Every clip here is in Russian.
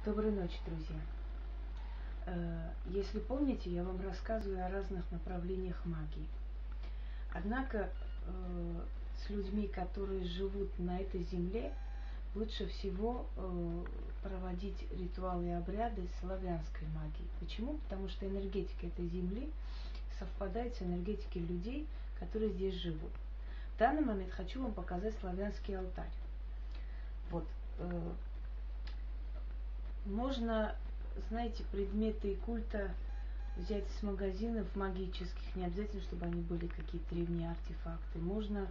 Доброй ночи, друзья. Если помните, я вам рассказываю о разных направлениях магии. Однако с людьми, которые живут на этой земле, лучше всего проводить ритуалы и обряды славянской магии. Почему? Потому что энергетика этой земли совпадает с энергетикой людей, которые здесь живут. В данный момент хочу вам показать славянский алтарь. Вот. Можно, знаете, предметы культа взять из магазинов магических, не обязательно, чтобы они были какие-то древние артефакты. Можно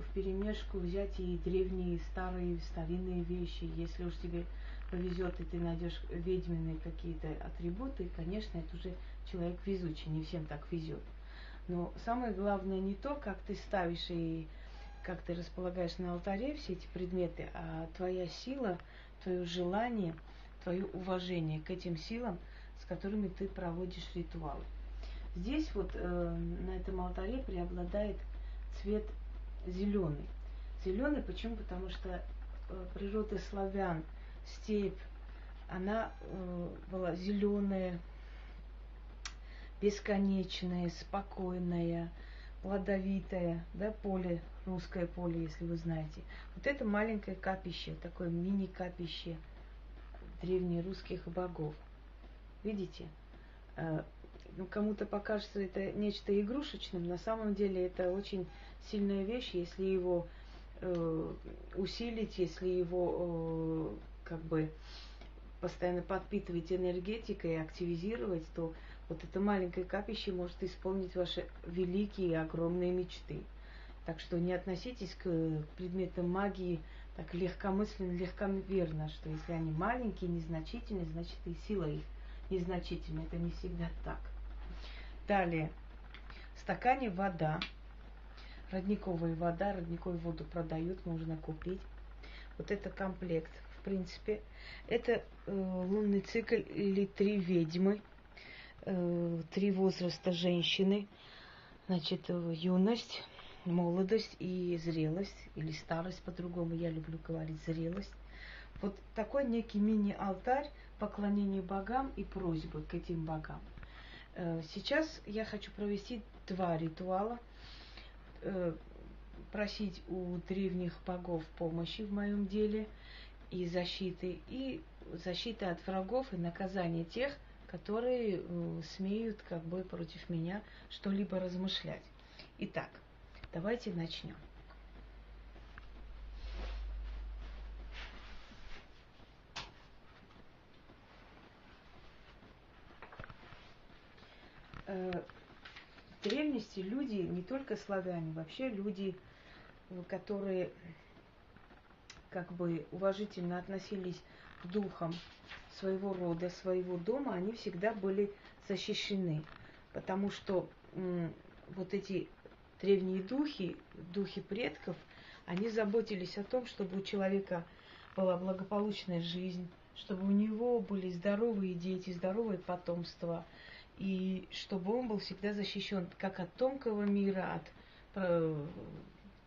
вперемешку взять и древние, старые, старинные вещи. Если уж тебе повезет, и ты найдешь ведьминые какие-то атрибуты, конечно, это уже человек везучий, не всем так везет. Но самое главное не то, как ты ставишь и как ты располагаешь на алтаре все эти предметы, а твоя сила, твое желание, твое уважение к этим силам, с которыми ты проводишь ритуалы. Здесь вот на этом алтаре преобладает цвет зеленый. Зеленый почему? Потому что природа славян, степь, она была зеленая, бесконечная, спокойная, плодовитое, да, поле, русское поле, если вы знаете. Вот это маленькое капище, такое мини-капище древнерусских богов. Видите? Ну, кому-то покажется это нечто игрушечным, на самом деле это очень сильная вещь, если его усилить, если его как бы постоянно подпитывать энергетикой и активизировать, то вот это маленькое капище может исполнить ваши великие и огромные мечты. Так что не относитесь к предметам магии так легкомысленно, легковерно, что если они маленькие, незначительные, значит и сила их незначительна. Это не всегда так. Далее. В стакане вода. Родниковая вода, родниковую воду продают, можно купить. Вот это комплект, в принципе. Это лунный цикл или 3 ведьмы, 3 возраста женщины. Значит, юность, молодость и зрелость, или старость по-другому, я люблю говорить зрелость. Вот такой некий мини-алтарь поклонения богам и просьбы к этим богам. Сейчас я хочу провести 2 ритуала. Просить у древних богов помощи в моем деле и защиты от врагов и наказания тех, которые смеют как бы против меня что-либо размышлять. Итак, давайте начнем. В древности люди, не только славяне, вообще люди, которые как бы уважительно относились к духам своего рода, своего дома, они всегда были защищены. Потому что вот эти древние духи, духи предков, они заботились о том, чтобы у человека была благополучная жизнь, чтобы у него были здоровые дети, здоровое потомство, и чтобы он был всегда защищен как от тонкого мира, от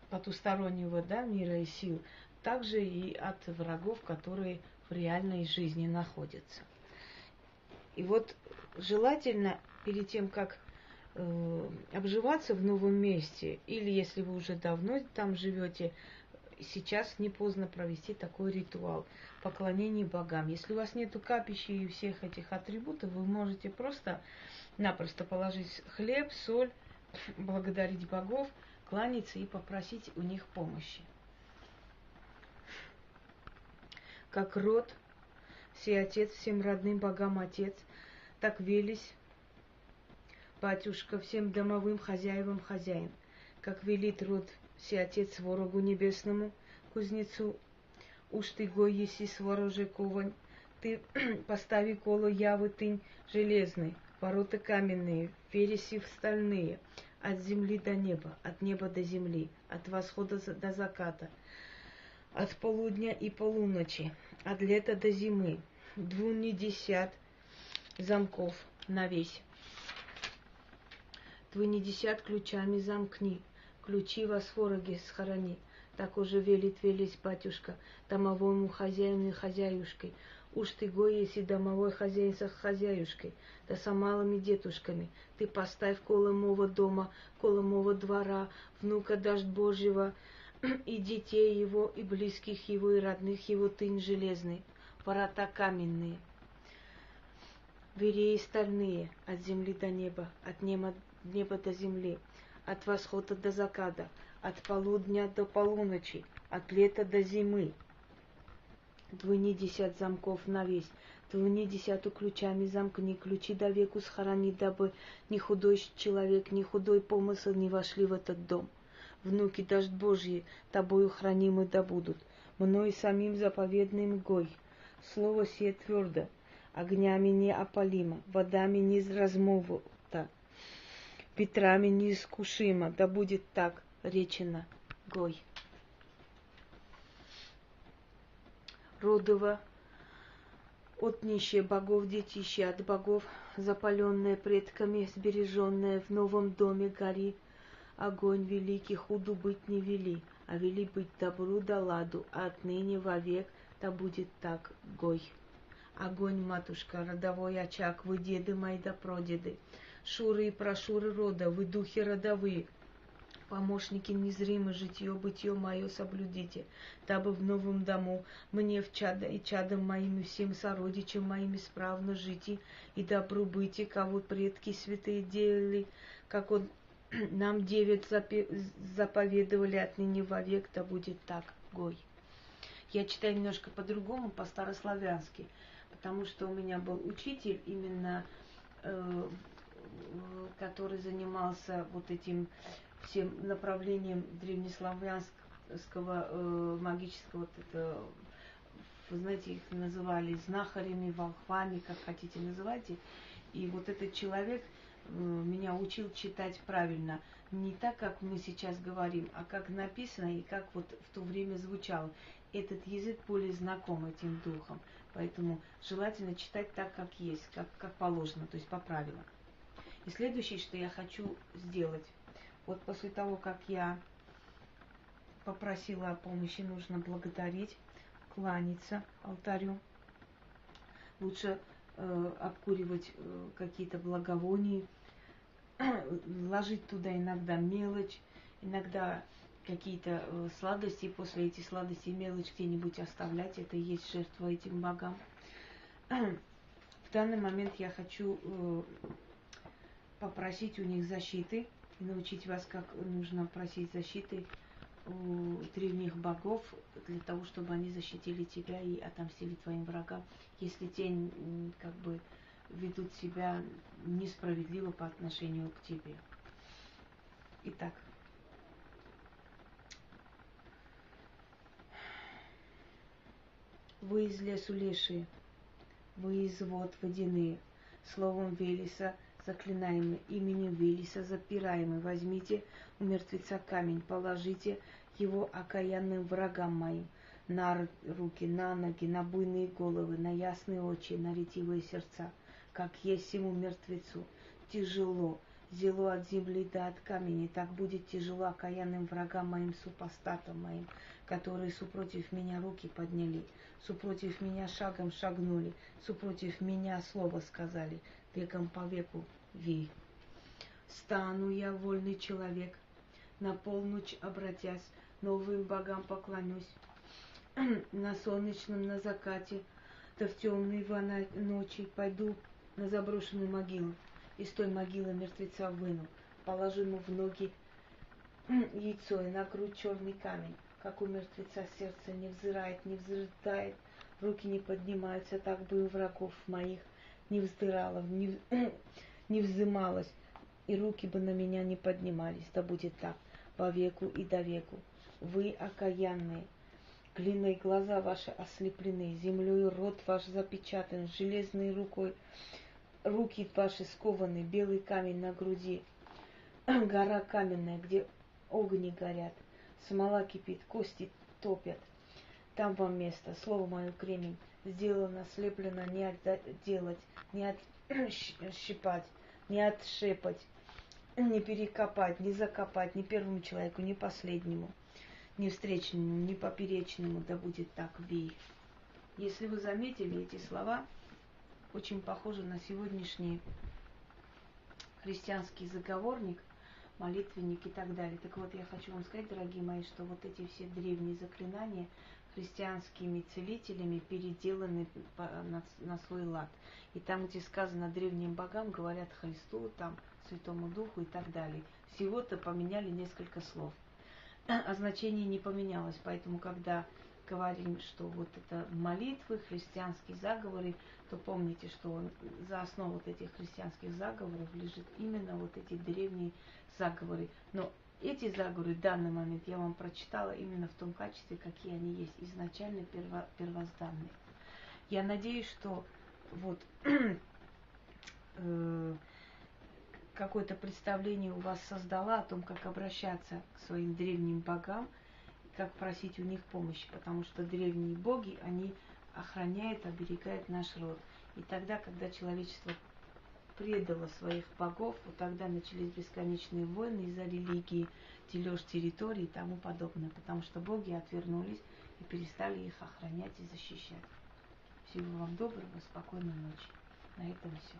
потустороннего, да, мира и сил, также и от врагов, которые в реальной жизни находятся. И вот желательно перед тем, как обживаться в новом месте, или если вы уже давно там живете, сейчас не поздно провести такой ритуал поклонения богам. Если у вас нету капища и всех этих атрибутов, вы можете просто-напросто положить хлеб, соль, благодарить богов, кланяться и попросить у них помощи. Как род, сей Отец, всем родным богам Отец, так велись, Батюшка, всем домовым хозяевам хозяин, как велит род сей Отец ворогу небесному, кузнецу, уж ты гой еси свороже ковань, ты постави коло явы тынь железный, ворота каменные, вереси стальные, от земли до неба, от неба до земли, от восхода до заката, от полудня и полуночи, от лета до зимы, 2 замков на весь. 2 ключами замкни, ключи во свороге схорони. Так уже велит велись батюшка, домовому хозяину и хозяюшкой. Уж ты гой, если домовой хозяин со хозяюшкой, да со малыми детушками. Ты поставь коло мого дома, коло мого двора, внука дождь Божьего, и детей его, и близких его, и родных его тынь железный, ворота каменные, вереи стальные, от земли до неба, от неба до земли, от восхода до заката, от полудня до полуночи, от лета до зимы. Двуни 10 замков на весь, двуни 10 ключами замкни, ключи до веку схорони, дабы ни худой человек, ни худой помысл не вошли в этот дом. Внуки дождь Божьи, тобою хранимы да будут, мной самим заповедным гой. Слово сие твердо, огнями не опалимо, водами не размолвуто, ветрами не искушимо, да будет так речено гой. Родово, отнище богов детище от богов, запаленное предками, сбереженное в новом доме гори, огонь великий худу быть не вели, а вели быть добру да ладу, а отныне вовек да будет так гой. Огонь, матушка, родовой очаг, вы деды мои да прадеды, шуры и прошуры рода, вы духи родовые, помощники незримы, житье-бытие мое соблюдите, дабы в новом дому мне в чадо и чадом моим и всем сородичам моим исправно жить и добру быть, кого предки святые делали, как он нам 9 заповедовали отныне вовек, да будет так гой. Я читаю немножко по-другому, по-старославянски, потому что у меня был учитель именно, который занимался вот этим всем направлением древнеславянского магического, вот это, вы знаете, их называли знахарями, волхвами, как хотите называйте. И вот этот человек меня учил читать правильно. Не так, как мы сейчас говорим, а как написано и как вот в то время звучало. Этот язык более знаком этим духом. Поэтому желательно читать так, как есть, как положено, то есть по правилам. И следующее, что я хочу сделать. Вот после того, как я попросила о помощи, нужно благодарить, кланяться алтарю. Лучше обкуривать какие-то благовония, ложить туда иногда мелочь, иногда какие-то сладости, после этих сладостей мелочь где-нибудь оставлять, это и есть жертва этим богам. В данный момент я хочу попросить у них защиты и научить вас, как нужно просить защиты у древних богов, для того, чтобы они защитили тебя и отомстили твоим врагам, если те как бы ведут себя несправедливо по отношению к тебе. Итак, вы из лесу лешие, вы из вод водяные, словом Велеса заклинаемый, именем Велеса запираемый, возьмите у мертвеца камень, положите его окаянным врагам моим на руки, на ноги, на буйные головы, на ясные очи, на ретивые сердца, как есть ему мертвецу. Тяжело, зело от земли да от камней, так будет тяжело окаянным врагам моим, супостатам моим, которые супротив меня руки подняли, супротив меня шагом шагнули, супротив меня слово сказали, веком по веку ви. Стану я, вольный человек, на полночь обратясь, новым богам поклонюсь, на солнечном, на закате, да в темные ночи пойду на заброшенную могилу, из той могилы мертвеца выну, положу ему в ноги яйцо и на грудь черный камень, как у мертвеца сердце не взирает, не взрыдает, руки не поднимаются, так бы у врагов моих не вздырало, не взымалось, и руки бы на меня не поднимались, да будет так, во веку и до веку. Вы окаянные, глиной глаза ваши ослеплены, землей рот ваш запечатан, железной рукой руки ваши скованы, белый камень на груди, гора каменная, где огни горят, смола кипит, кости топят. Там вам место, слово мое кремень, сделано, слеплено, не отделать, не отщипать, не отшепать, не перекопать, не закопать ни первому человеку, ни последнему, ни встречному, ни поперечному, да будет так вей. Если вы заметили, эти слова очень похожи на сегодняшний христианский заговорник, молитвенник и так далее. Так вот, я хочу вам сказать, дорогие мои, что вот эти все древние заклинания христианскими целителями переделаны на свой лад. И там, где сказано древним богам, говорят Христу, там, Святому Духу и так далее. Всего-то поменяли несколько слов. А значение не поменялось. Поэтому, когда говорим, что вот это молитвы, христианские заговоры, то помните, что за основу вот этих христианских заговоров лежит именно вот эти древние заговоры. Но эти заговоры в данный момент я вам прочитала именно в том качестве, какие они есть, изначально первозданные. Я надеюсь, что вот какое-то представление у вас создала о том, как обращаться к своим древним богам, как просить у них помощи, потому что древние боги, они охраняют, оберегают наш род. И тогда, когда человечество предало своих богов, вот тогда начались бесконечные войны из-за религии, дележ территорий и тому подобное, потому что боги отвернулись и перестали их охранять и защищать. Всего вам доброго, спокойной ночи. На этом все.